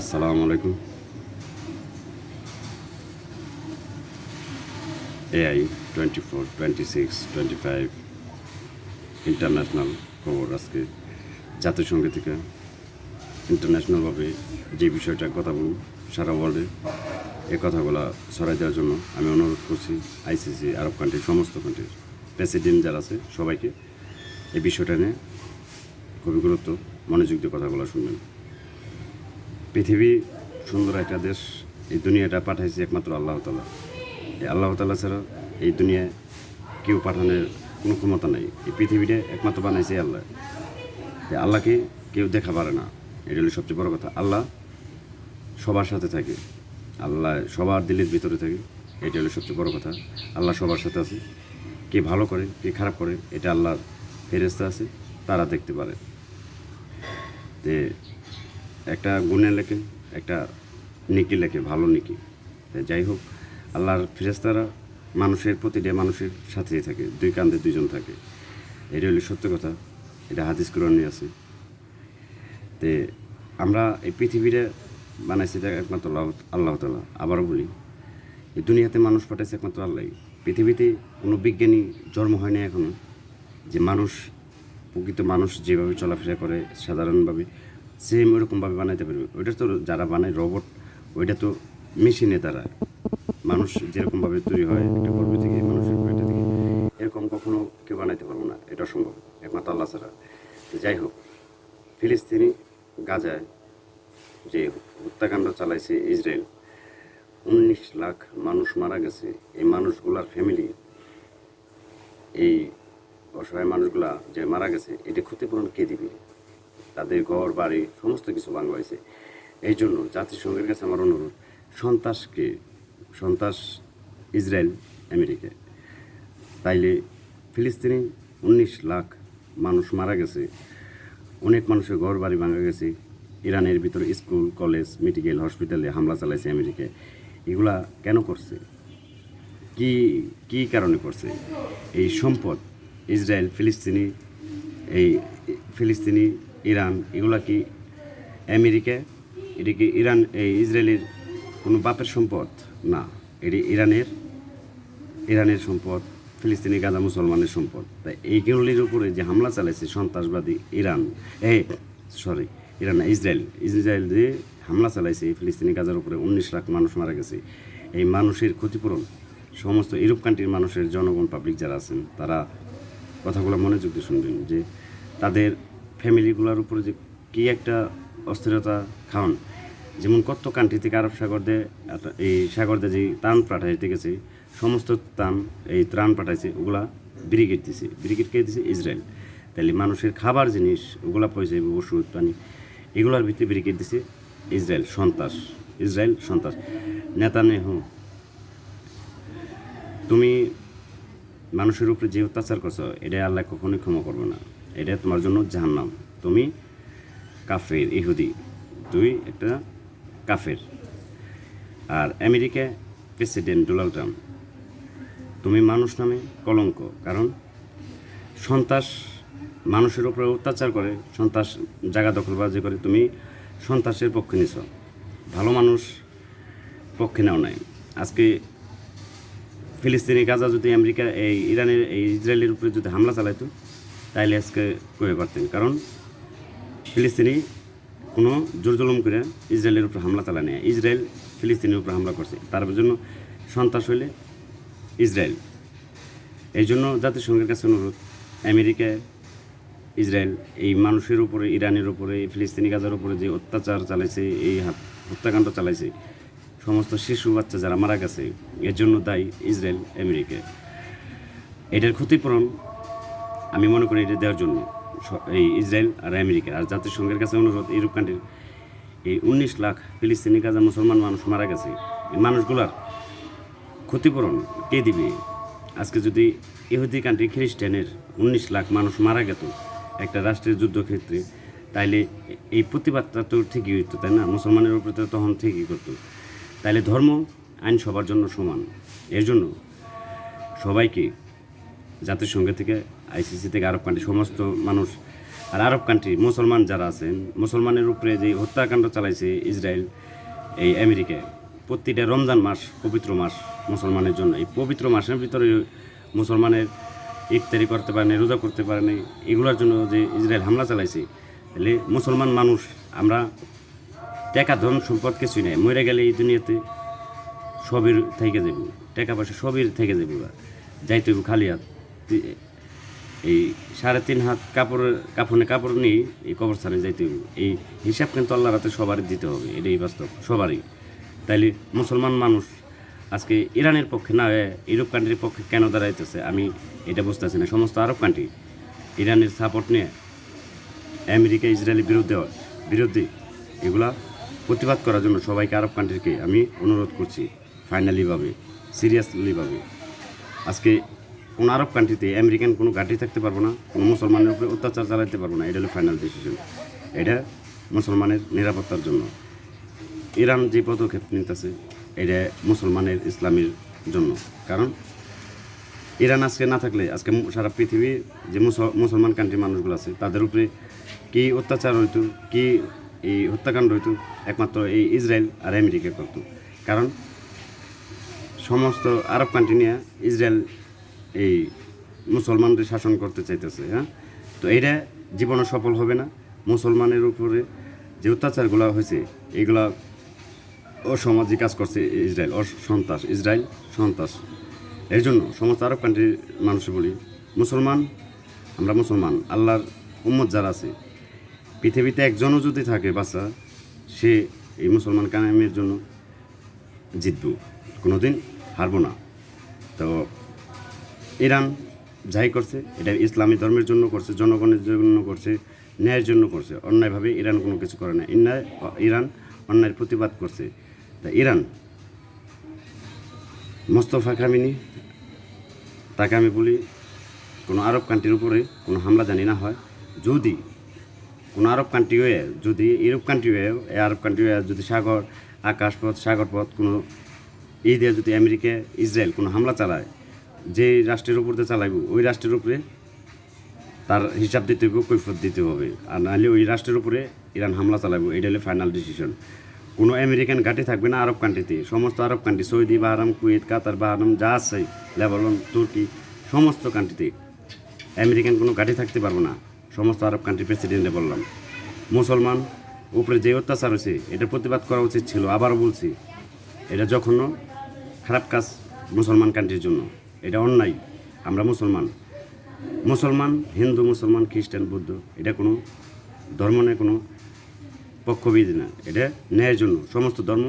আসসালামু আলাইকুম। AI 24, 26, 25 international খবর। আজকে জাতিসংঘ থেকে ইন্টারন্যাশনালভাবে যে বিষয়টা কথা বলুন সারা ওয়ার্ল্ডে এই কথাগুলো ছড়াই দেওয়ার জন্য আমি অনুরোধ করছি আইসিসি, আরব কান্ট্রি, সমস্ত কান্ট্রির প্রেসিডেন্ট যারা আছে সবাইকে এই বিষয়টা নিয়ে খুবই গুরুত্ব মনোযোগ দিয়ে কথাগুলো শুনবেন। পৃথিবী সুন্দর একটা দেশ, এই দুনিয়াটা পাঠাইছে একমাত্র আল্লাহ তাআলা। এই আল্লাহ তাআলা ছাড়া এই দুনিয়ায় কেউ পাঠানোর কোনো ক্ষমতা নেই। এই পৃথিবীটা একমাত্র বানাইছে আল্লাহ। এই আল্লাহকে কেউ দেখা পারে না, এটা হলো সবচেয়ে বড় কথা। আল্লাহ সবার সাথে থাকে, আল্লাহ সবার দিলের ভিতরে থাকে, এটা হলো সবচেয়ে বড় কথা। আল্লাহ সবার সাথে আছে। কে ভালো করে কে খারাপ করে এটা আল্লাহর ফেরেশতা আছে, তারা দেখতে পারে। যে একটা গুণে লেখে, একটা নেকি লেখে, ভালো নেকি। যাই হোক, আল্লাহর ফেরেশতারা মানুষের প্রতিটা মানুষের সাথেই থাকে, দুই কাঁধে দুইজন থাকে। এটা হলো সত্য কথা, এটা হাদিস কোরআনে আছে। তে আমরা এই পৃথিবীটা বানাইছি এটা একমাত্র আল্লাহ তাআলা। আবারও বলি, এই দুনিয়াতে মানুষ পাঠাইছে একমাত্র আল্লাহ। পৃথিবীতে কোনো বিজ্ঞানী জন্ম হয় না এখনও, যে মানুষ, প্রকৃত মানুষ যেভাবে চলাফেরা করে সাধারণভাবে সেম ওইরকমভাবে বানাইতে পারবে। ওইটা তো যারা বানায় রোবট, ওইটা তো মেশিনে দ্বারা। মানুষ যেরকমভাবে তৈরি হয় একটা গর্ভ থেকে, মানুষের পেটে থেকে, এরকম কখনো কেউ বানাইতে পারবো না, এটা অসম্ভব একমাত্র আল্লাহ ছাড়া। তো যাই হোক, ফিলিস্তিনি গাজায় যে হত্যাকাণ্ড চালাইছে ইসরায়েল, 19 লাখ মানুষ মারা গেছে। এই মানুষগুলার ফ্যামিলি, এই অসহায় মানুষগুলা যে মারা গেছে, এটা ক্ষতিপূরণ কে দিবে? তাদের ঘর বাড়ি সমস্ত কিছু ভাঙা হয়েছে। এই জন্য জাতিসংঘের কাছে আমার অনুরোধ, সন্ত্রাসকে, সন্ত্রাস ইসরায়েল, আমেরিকা। তাইলে ফিলিস্তিনি 19 লাখ মানুষ মারা গেছে, অনেক মানুষের ঘর বাড়ি ভাঙা গেছে। ইরানের ভিতরে স্কুল, কলেজ, মেডিকেল, হসপিটালে হামলা চালাইছে আমেরিকা। এগুলা কেন করছে? কি কি কারণে করছে? এই সম্পদ ইসরায়েল, ফিলিস্তিনি, এই ফিলিস্তিনি, ইরান, এগুলা কি আমেরিকা? এটা কি ইরান, এই ইসরায়েলের কোনো বাপের সম্পদ? না, এটি ইরানের সম্পদ, ফিলিস্তিনি গাজা মুসলমানের সম্পদ। তাই এইগুলির উপরে যে হামলা চালাইছে সন্ত্রাসবাদী ইরান, ইরান না, ইসরায়েল যে হামলা চালাইছে ফিলিস্তিনি গাজার উপরে, 19 লাখ মানুষ মারা গেছে। এই মানুষের ক্ষতিপূরণ সমস্ত ইউরোপ কান্ট্রির মানুষের, জনগণ, পাবলিক যারা আছেন, তারা কথাগুলো মনোযোগ দিয়ে শুনবেন, যে তাদের ফ্যামিলিগুলোর উপরে যে কী একটা অস্থিরতা খাওয়ান। যেমন কত কান্ট্রি থেকে আরব সাগর দিয়ে, এই সাগর দিয়ে যে ত্রাণ পাঠাইতে গেছে, সমস্ত ত্রাণ পাঠাইছে, ওগুলা ব্রিগেড দিছে। ব্রিগেড কে দিছে? ইসরায়েল। তাহলে মানুষের খাবার জিনিস ওগুলা পয়সা, ওষুধ পানি, এগুলার ভিত্তি ব্রিগেড দিছে ইসরায়েল। সন্ত্রাস নেতানিয়াহু, তুমি মানুষের উপরে যে অত্যাচার করছো, এটা আল্লাহ কখনোই ক্ষমা করবে না। এটা তোমার জন্য জাহান্নাম। তুমি কাফের, ইহুদি, তুই একটা কাফের। আর আমেরিকা প্রেসিডেন্ট ডোনাল্ড ট্রাম্প, তুমি মানুষ নামে কলঙ্ক। কারণ সন্ত্রাস মানুষের উপরে অত্যাচার করে, সন্ত্রাস জায়গা দখলবাজি করে, তুমি সন্ত্রাসের পক্ষে নিছ, ভালো মানুষ পক্ষে নেও নাই। আজকে ফিলিস্তিনি গাজা যদি আমেরিকা, এই ইরানের, এই ইসরায়েলের উপরে যদি হামলা চালাইতো, তাইলে আজকে কয়ে পারতেন। কারণ ফিলিস্তিনি কোনো জোর জুলুম করে ইসরায়েলের উপর হামলা চালায় নেয়, ইসরায়েল ফিলিস্তিনের উপর হামলা করছে। তার জন্য সন্ত্রাস হইলে ইসরায়েল। এই জন্য জাতিসংঘের কাছে অনুরোধ, আমেরিকা, ইসরায়েল এই মানুষের উপরে, ইরানের উপরে, ফিলিস্তিনি গাজার উপরে যে অত্যাচার চালাইছে, এই হত্যাকাণ্ড চালাইছে, সমস্ত শিশু বাচ্চা যারা মারা গেছে, এর জন্য দায়ী ইসরায়েল, আমেরিকা। এটার ক্ষতিপূরণ আমি মনে করি এটা দেওয়ার জন্য এই ইসরায়েল আর আমেরিকা। আর জাতিসংঘের কাছে অনুরোধ, ইউরোপ কান্ট্রির এই 19 লাখ ফিলিস্তিনি গাজা মুসলমান মানুষ মারা গেছে, এই মানুষগুলার ক্ষতিপূরণ কে দিবে? আজকে যদি ইহুদি কান্ট্রি, খ্রিস্টানের 19 লাখ মানুষ মারা গেত একটা রাষ্ট্রের যুদ্ধক্ষেত্রে, তাইলে এই প্রতিবাদটা তো ঠিকই হইতো, তাই না? মুসলমানের উপরে তো তখন ঠিকই করতো। তাইলে ধর্ম, আইন সবার জন্য সমান। এর জন্য সবাইকে জাতিসংঘ থেকে, আইসিসি থেকে, আরব কান্ট্রি সমস্ত মানুষ আর আরব কান্ট্রি মুসলমান যারা আছেন, মুসলমানের উপরে যে হত্যাকাণ্ড চালাইছে ইসরায়েল, এই আমেরিকা, প্রতিটা রমজান মাস পবিত্র মাস মুসলমানের জন্য। এই পবিত্র মাসের ভিতরে মুসলমানের ইফতারি করতে পারে না, রোজা করতে পারে না, এগুলোর জন্য যে ইসরায়েল হামলা চালাইছে, তাহলে মুসলমান মানুষ আমরা টাকা ধন সম্পদ কিছুই নেই, মরে গেলে এই দুনিয়াতে সবই থেকে যাব, টাকা পয়সা সবই থেকে যাব, যাইতে হইব খালি হাত। এই 3.5 হাত কাপড় নিয়ে এই কবরস্থানে যাইতে হইব। এই হিসাব কিন্তু আল্লাহর হাতে সবারই দিতে হবে, এটাই বাস্তব সবারই। তাইলে মুসলমান মানুষ আজকে ইরানের পক্ষে না হয়ে ইউরোপ কান্ট্রির পক্ষে কেন দাঁড়াইতেছে আমি এটা বুঝতেছি না। সমস্ত আরব কান্ট্রি ইরানের সাপোর্ট নিয়ে আমেরিকা ইসরায়েলের বিরুদ্ধে এগুলা প্রতিবাদ করার জন্য সবাইকে আরব কান্ট্রিকে আমি অনুরোধ করছি ফাইনালিভাবে, সিরিয়াসলিভাবে। আজকে কোনো আরব কান্ট্রিতে আমেরিকান কোনো ঘাঁটি থাকতে পারবো না, কোনো মুসলমানের উপরে অত্যাচার চালাতে পারবো না। এটা হলো ফাইনাল ডিসিশন, এটা মুসলমানের নিরাপত্তার জন্য। ইরান যে পদক্ষেপ নিতেছে এটা মুসলমানের ইসলামের জন্য। কারণ ইরান আজকে না থাকলে আজকে সারা পৃথিবী যে মুসলমান কান্ট্রি মানুষগুলো আছে তাদের উপরে কী অত্যাচার হইতো, কী এই হত্যাকাণ্ড হইতো, একমাত্র এই ইসরায়েল আর আমেরিকা করতো। কারণ সমস্ত আরব কান্ট্রি নিয়ে ইসরায়েল এই মুসলমানদের শাসন করতে চাইতেছে। হ্যাঁ, তো এটা জীবনে সফল হবে না। মুসলমানের উপরে যে অত্যাচারগুলো হয়েছে এইগুলা অসামাজিক কাজ করছে ইসরায়েল, ইসরায়েল সন্ত্রাস। এর জন্য সমস্ত আরব কান্ট্রির মানুষ বলি, মুসলমান, আমরা মুসলমান, আল্লাহর উম্মত যারা আছে পৃথিবীতে একজনও যদি থাকে বাচ্চা, সে এই মুসলমান কায়েমের জন্য জিতব, কোনোদিন হারবো না। তো ইরান যাই করছে এটা ইসলামী ধর্মের জন্য করছে, জনগণের জন্য করছে, ন্যায়ের জন্য করছে। অন্যায়ভাবে ইরান কোনো কিছু করে না। ইরান অন্যায়ের প্রতিবাদ করছে। তা ইরান মোস্তফা খামেনি, তাকে আমি বলি কোনো আরব কান্ট্রির উপরে কোনো হামলা জানি না হয়। যদি কোনো আরব কান্ট্রি হয়ে, যদি ইউরোপ কান্ট্রি হয়ে, আরব কান্ট্রি হয়ে যদি আকাশপথ সাগরপথ কোনো দিয়ে যদি আমেরিকা ইসরায়েল কোনো হামলা চালায়, যে রাষ্ট্রের উপর দিয়ে চালাইব ওই রাষ্ট্রের উপরে তার হিসাব দিতে হবে, কৈফিয়ত দিতে হবে। আর নাহলে ওই রাষ্ট্রের উপরে ইরান হামলা চালাবো, এটা হলে ফাইনাল ডিসিশন। কোনো আমেরিকান ঘাঁটি থাকবে না আরব কান্ট্রিতে। সমস্ত আরব কান্ট্রি, সৌদি, বাহরাম, কুয়েত, কাতার, বাহরাম যা আছে, লেবানন, তুর্কি, সমস্ত কান্ট্রিতে আমেরিকান কোনো ঘাঁটি থাকতে পারবো না। সমস্ত আরব কান্ট্রি প্রেসিডেন্টে বললাম, মুসলমান উপরে যে অত্যাচার হয়েছে এটা প্রতিবাদ করা উচিত ছিল। আবারও বলছি, এটা জঘন্য খারাপ কাজ মুসলমান কান্ট্রির জন্য, এটা অন্যায়। আমরা মুসলমান, হিন্দু, মুসলমান, খ্রিস্টান, বৌদ্ধ, এটা কোনো ধর্ম নেই, কোনো পক্ষভেদ না, এটা ন্যায়ের জন্য। সমস্ত ধর্ম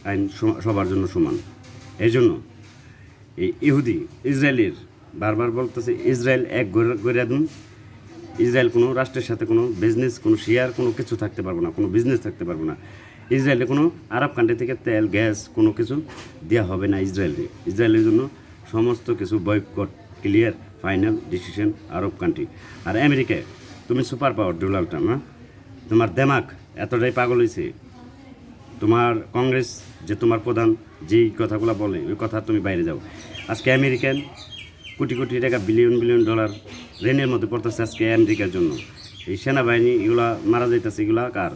আইন সবার জন্য সমান। এই জন্য এই ইহুদি ইসরায়েলের বারবার বলতেছে ইসরায়েল এক গড়ে দিন, ইসরায়েল কোনো রাষ্ট্রের সাথে কোনো বিজনেস, কোনো শেয়ার, কোনো কিছু থাকতে পারবো না, কোনো বিজনেস থাকতে পারবো না। ইসরায়েলে কোনো আরব কান্ট্রি থেকে তেল, গ্যাস কোনো কিছু দেওয়া হবে না ইসরায়েলের জন্য। সমস্ত কিছু বয়কট, ক্লিয়ার, ফাইনাল ডিসিশন আরব কান্ট্রি। আর আমেরিকায় তুমি সুপার পাওয়ার, ডোনাল্ড ট্রাম্প, হ্যাঁ, তোমার দেমাগ এতটাই পাগল হয়েছে, তোমার কংগ্রেস যে তোমার প্রধান যেই কথাগুলো বলে ওই কথা তুমি বাইরে যাও। আজকে আমেরিকান কোটি কোটি টাকা, বিলিয়ন বিলিয়ন ডলার ঋণের মধ্যে পড়তেছে আজকে আমেরিকার জন্য। এই সেনাবাহিনী এগুলা মারা যাইতেছে, এগুলা কার?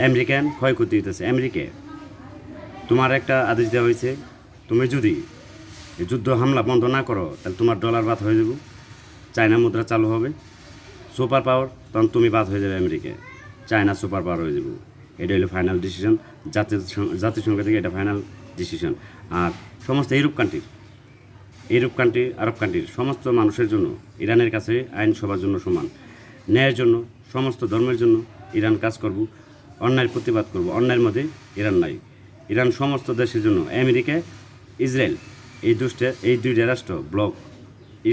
আমেরিকান ক্ষয়ক্ষতি হইতেছে। আমেরিকায় তোমার একটা আদেশ দেওয়া হয়েছে, তুমি যদি এই যুদ্ধ হামলা বন্ধ না করো তাহলে তোমার ডলার বাদ হয়ে যাব, চায়না মুদ্রা চালু হবে, সুপার পাওয়ার, তখন তুমি বাদ হয়ে যাবে আমেরিকায়, চায়না সুপার পাওয়ার হয়ে যাব। এটা হলো ফাইনাল ডিসিশন জাতিসংঘ থেকে, এটা ফাইনাল ডিসিশন। আর সমস্ত ইউরোপ কান্ট্রি, আরব কান্ট্রির সমস্ত মানুষের জন্য ইরানের কাছে আইন সবার জন্য সমান, ন্যায়ের জন্য, সমস্ত ধর্মের জন্য ইরান কাজ করব, অন্যায়ের প্রতিবাদ করব। অন্যায়ের মধ্যে ইরান নাই। ইরান সমস্ত দেশের জন্য, আমেরিকা, ইসরায়েল, এই দুইটা রাষ্ট্র ব্লক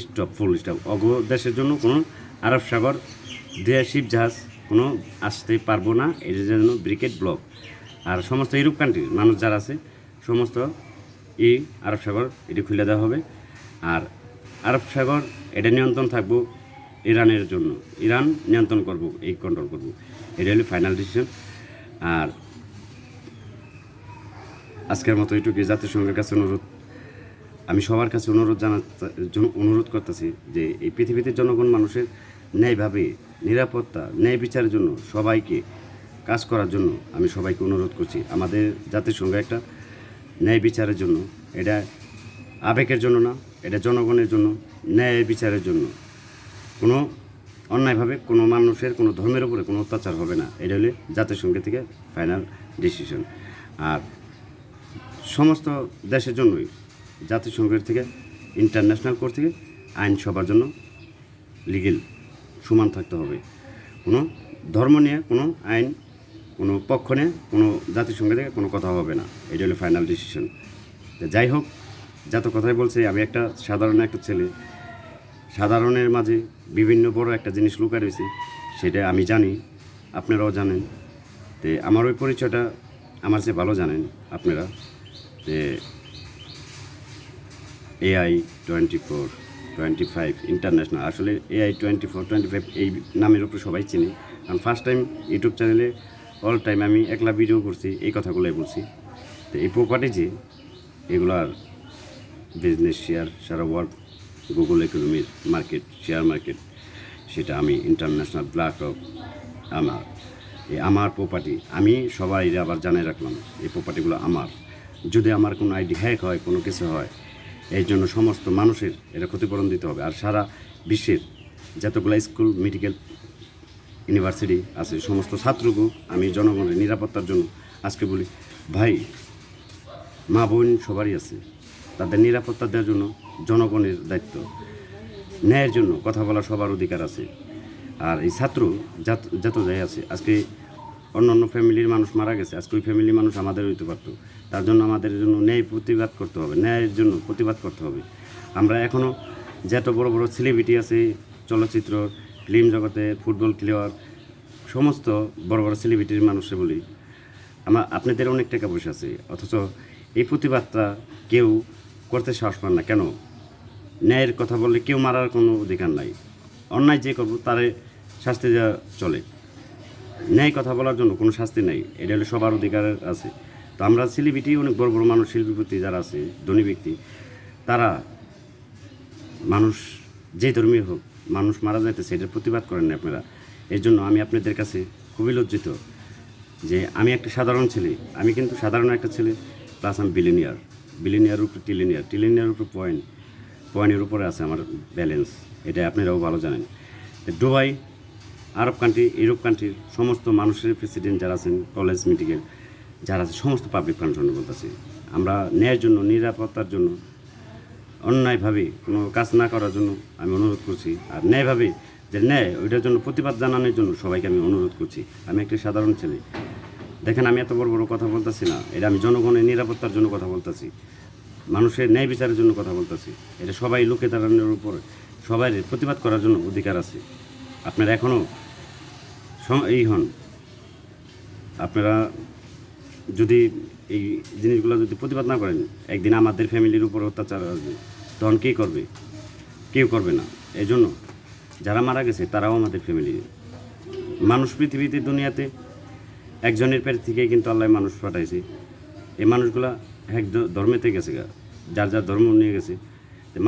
স্টপ, ফুল স্টপ। অগ দেশের জন্য কোনো আরব সাগর দিয়ে শিপ জাহাজ কোনো আসতে পারবো না, এর জন্য ব্রিকেট ব্লক। আর সমস্ত ইউরোপ কান্ট্রির মানুষ যারা আছে সমস্ত আরব সাগর এটি খুলে দেওয়া হবে। আর আরব সাগর এটা নিয়ন্ত্রণ থাকবো ইরানের জন্য, ইরান নিয়ন্ত্রণ করব, এই কন্ট্রোল করব। এটা হলো ফাইনাল ডিসিশন। আর আজকের মতো এইটুকুই। জাতিসংঘের কাছে অনুরোধ, আমি সবার কাছে অনুরোধ করতেছি যে এই পৃথিবীতে জনগণ মানুষের ন্যায়ভাবে নিরাপত্তা ন্যায় বিচারের জন্য সবাইকে কাজ করার জন্য আমি সবাইকে অনুরোধ করছি। আমাদের জাতিসংঘ একটা ন্যায় বিচারের জন্য, এটা আবেগের জন্য না, এটা জনগণের জন্য, ন্যায় বিচারের জন্য। কোনো অন্যায়ভাবে কোনো মানুষের কোনো ধর্মের উপরে কোনো অত্যাচার হবে না, এটা হলে জাতিসংঘ থেকে ফাইনাল ডিসিশন। আর সমস্ত দেশের জন্যই জাতিসংঘের থেকে ইন্টারন্যাশনাল কোর্ট থেকে আইন সবার জন্য লিগেল সমান থাকতে হবে। কোনো ধর্ম নিয়ে কোনো আইন, কোনো পক্ষ নিয়ে কোনো জাতিসংঘ থেকে কোনো কথা হবে না, এটা হলো ফাইনাল ডিসিশন। যাই হোক, যত কথাই বলছে, আমি একটা সাধারণ একটা ছেলে, সাধারণের মাঝে বিভিন্ন বড় একটা জিনিস লুকায় রয়েছে, সেটা আমি জানি, আপনারাও জানেন। তো আমার ওই পরিচয়টা আমার চেয়ে ভালো জানেন আপনারা। যে AI 24-25 ইন্টারন্যাশনাল, আসলে AI 24-25 এই নামের উপর সবাই চিনি, কারণ ফার্স্ট টাইম ইউটিউব চ্যানেলে অল টাইম আমি একলা ভিডিও করছি, এই কথাগুলোই বলছি। তো এই প্রপার্টি যে এগুলার বিজনেস শেয়ার সারা ওয়ার্ল্ড, গুগল ইকোনমির মার্কেট, শেয়ার মার্কেট, সেটা আমি ইন্টারন্যাশনাল ব্ল্যাক রক আমার প্রপার্টি। আমি সবাই আবার জানিয়ে রাখলাম, এই প্রপার্টিগুলো আমার। যদি আমার কোনো আইডি হ্যাক হয়, কোনো কিছু হয়, এই জন্য সমস্ত মানুষের এটা ক্ষতিপূরণ দিতে হবে। আর সারা বিশ্বের যতগুলো স্কুল, মেডিকেল, ইউনিভার্সিটি আছে, সমস্ত ছাত্রকেও আমি জনগণের নিরাপত্তার জন্য আজকে বলি, ভাই, মা বোন সবারই আছে, তাদের নিরাপত্তা দেওয়ার জন্য জনগণের দায়িত্ব। ন্যায়ের জন্য কথা বলা সবার অধিকার আছে। আর এই ছাত্র যত যাই আছে, আজকে অন্য অন্য ফ্যামিলির মানুষ মারা গেছে, আজকে ওই ফ্যামিলির মানুষ আমাদের হইতে পারতো। তার জন্য আমাদের জন্য ন্যায় প্রতিবাদ করতে হবে, ন্যায়ের জন্য প্রতিবাদ করতে হবে। আমরা এখনও যত বড় বড় সেলিব্রিটি আছে, চলচ্চিত্র, ফিল্ম জগতে, ফুটবল প্লেয়ার, সমস্ত বড় বড় সেলিব্রিটির মানুষে বলি, আপনাদের অনেক টাকা পয়সা আছে, অথচ এই প্রতিবাদটা কেউ করতে সাহস পান না। কেন? ন্যায়ের কথা বললে কেউ মারার কোনো অধিকার নাই। অন্যায় যে করবো তারে শাস্তি দেওয়া চলে, ন্যায় কথা বলার জন্য কোনো শাস্তি নেই, এটা হলে সবার অধিকার আছে। তো আমরা সেলিব্রিটি, অনেক বড় বড় মানুষ, শিল্পীপতি যারা আছে, ধনী ব্যক্তি, তারা মানুষ যে ধর্মীয় হোক, মানুষ মারা যাইতেছে, এটার প্রতিবাদ করেন না আপনারা। এর জন্য আমি আপনাদের কাছে খুবই লজ্জিত যে আমি একটা সাধারণ ছেলে, আমি কিন্তু সাধারণ একটা ছেলে, প্লাস আমি বিলিনিয়ার উপর টিলিনিয়ার উপর পয়েন্টের উপরে আছে আমার ব্যালেন্স, এটা আপনারাও ভালো জানেন। দুবাই, আরব কান্ট্রি, ইউরোপ কান্ট্রির সমস্ত মানুষের প্রেসিডেন্ট যারা আছেন, কলেজ, মেডিকেল যারা আছে, সমস্ত পাবলিক ফাংশন বলতেছে, আমরা ন্যায়ের জন্য, নিরাপত্তার জন্য, অন্যায়ভাবে কোনো কাজ না করার জন্য আমি অনুরোধ করছি। আর ন্যায়ভাবে যে ন্যায়, ওইটার জন্য প্রতিবাদ জানানোর জন্য সবাইকে আমি অনুরোধ করছি। আমি একটা সাধারণ ছেলে, দেখেন আমি এত বড় বড় কথা বলতেছি না, এটা আমি জনগণের নিরাপত্তার জন্য কথা বলতেছি, মানুষের ন্যায় বিচারের জন্য কথা বলতেছি। এটা সবাই লোকে দাঁড়ানোর উপর সবাই প্রতিবাদ করার জন্য অধিকার আছে। আপনারা এখনও এই হন, আপনারা যদি এই জিনিসগুলো যদি প্রতিবাদ না করেন, একদিন আমাদের ফ্যামিলির উপর অত্যাচার আসবে, তখন কে করবে? কেউ করবে না। এই জন্য যারা মারা গেছে তারাও আমাদের ফ্যামিলি মানুষ। পৃথিবীতে, দুনিয়াতে একজনের পেট থেকেই কিন্তু আল্লাহ মানুষ পাঠাইছে। এই মানুষগুলা এক ধর্মেতে গেছে, যার যার ধর্ম নিয়ে গেছে।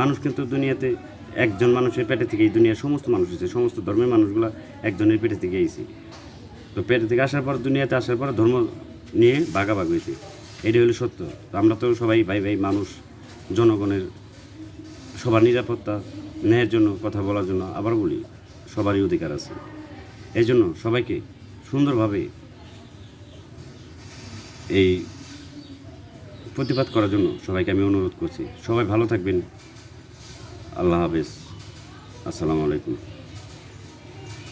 মানুষ কিন্তু দুনিয়াতে একজন মানুষের পেটে থেকেই দুনিয়ার সমস্ত মানুষ হয়েছে, সমস্ত ধর্মের মানুষগুলা একজনের পেটে থেকে এসেছে। তো পেটে থেকে আসার পর, দুনিয়াতে আসার পর ধর্ম নিয়ে ভাগাভাগ হয়েছে, এটাই হলো সত্য। তো আমরা তো সবাই ভাই ভাই মানুষ, জনগণের সবার নিরাপত্তা, ন্যায়ের জন্য কথা বলার জন্য আবার বলি, সবারই অধিকার আছে। এই জন্য সবাইকে সুন্দরভাবে এই প্রতিবাদ করার জন্য সবাইকে আমি অনুরোধ করছি। সবাই ভালো থাকবেন। আল্লাহ হাফেজ। আসসালামু আলাইকুম।